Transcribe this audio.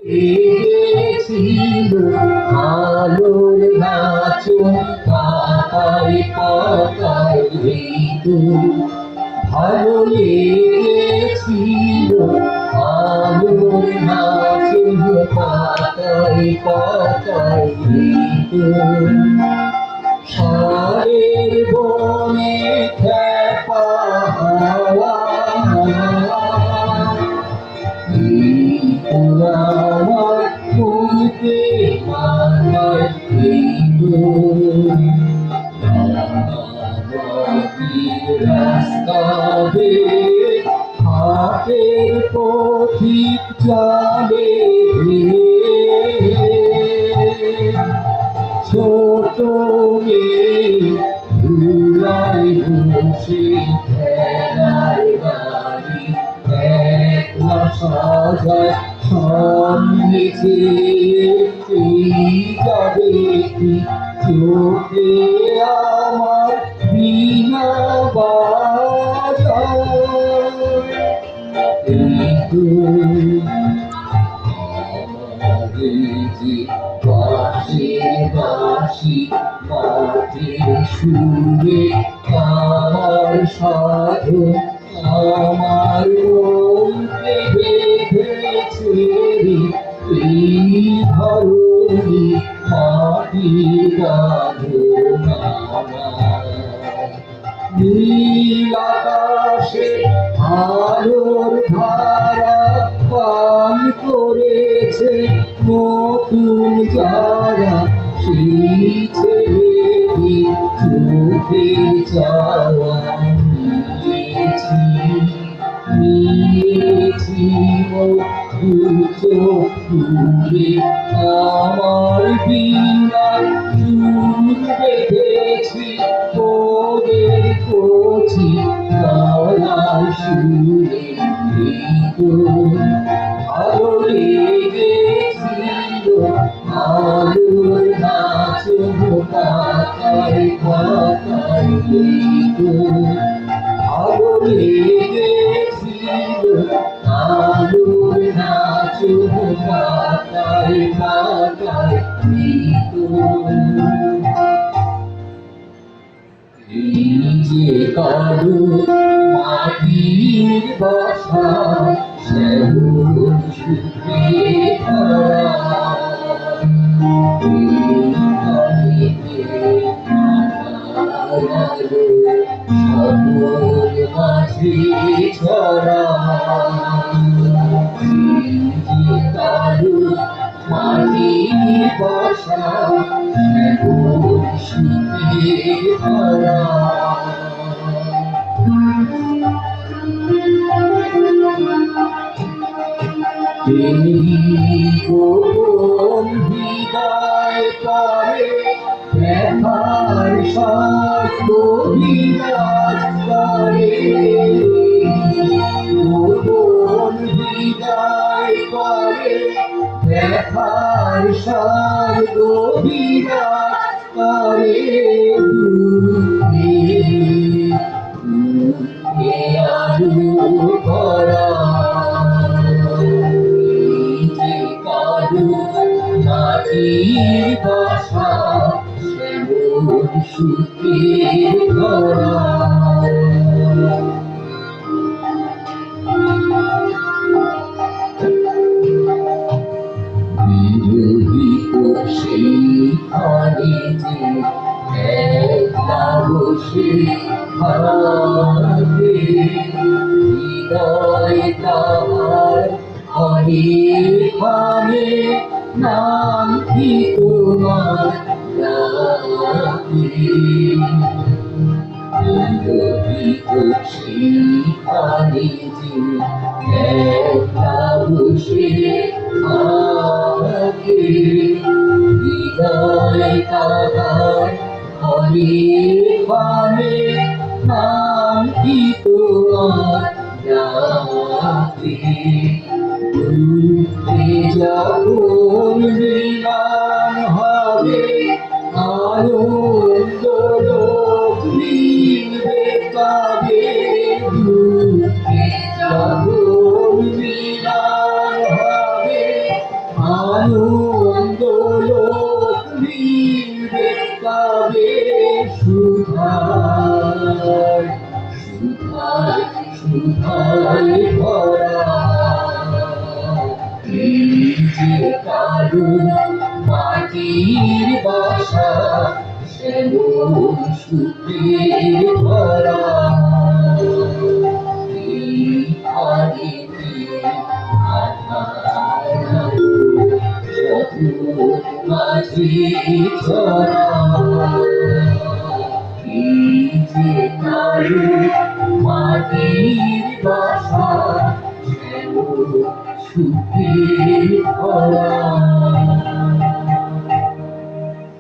ছিল আলোর নাচন পাতায় পাতায় ঋতু ভালো লেগেছিল আলোর নাচন পাতায় পাতায় ঋতু সারের বনে খ্যাপা হাওয়া আমার মনকে মানায় রাস্তা বেয়ে হাটের পথিক চলে ছোট মেয়ে ধুলায় বসে খেলার গাড়ি একলা সাজায় সন্দেশে যাবে কি চোখে আমার বিনা বাজায় এই তো বাঁশি বাঁশি মাটির সুরে আমার সাধু আমার মনকে বেঁধেছে এই ধরণী মাটির গাধনা নীল আকাশে আলোর ধারা পান করেছে নতুন যারা সেই ছেলেটি চোখে চাওয়া নিয়েছি নিয়েছি দূরে আমার বিনায় চুল বেঁধেছি ওদের কচি গলার সুরে ভালো লেগেছিল আলোর নাচন পাতায় পাতায় ভালো লেগেছিল আলোর নাচন পাতায় পাতায় এই যে কারো মাটির বাসা শ্যামল সুখে ভরা সকল মাঝে ছড়া কারো মাটির বাসা শ্যামল সুখে ভরা গোপন বিদায় করে ব্যথার সাথ বিরাজ করে গোপন বিদায় করে ব্যথার সাথ বিরাজ করে আলু ভরা মাটির বাসা শ্যামল সুখে ভরা বিরোহিত সেইখানে যে একলা বসে হারাবে হৃদয় তাহার অনেকখানে নাম কি তোমার সেইখানে যে একলা বসে থাকে হৃদয় তাহার অনেকখানে নাম কি তোমার যখন মিলন হবে আনন্দ লোক মিলবে তবে দুঃখে যখন মিলন হবে আনন্দ লোক মিলবে তবে সুধায় সুধায় সুধায় ভরা এই যে কারুর মাটির বাসা শ্যামল সুখের ভরা এই আদিতে আধার মাঝে ছড়া এই যে কারুর মাটির বাসা শ্যামল সুখের ভরা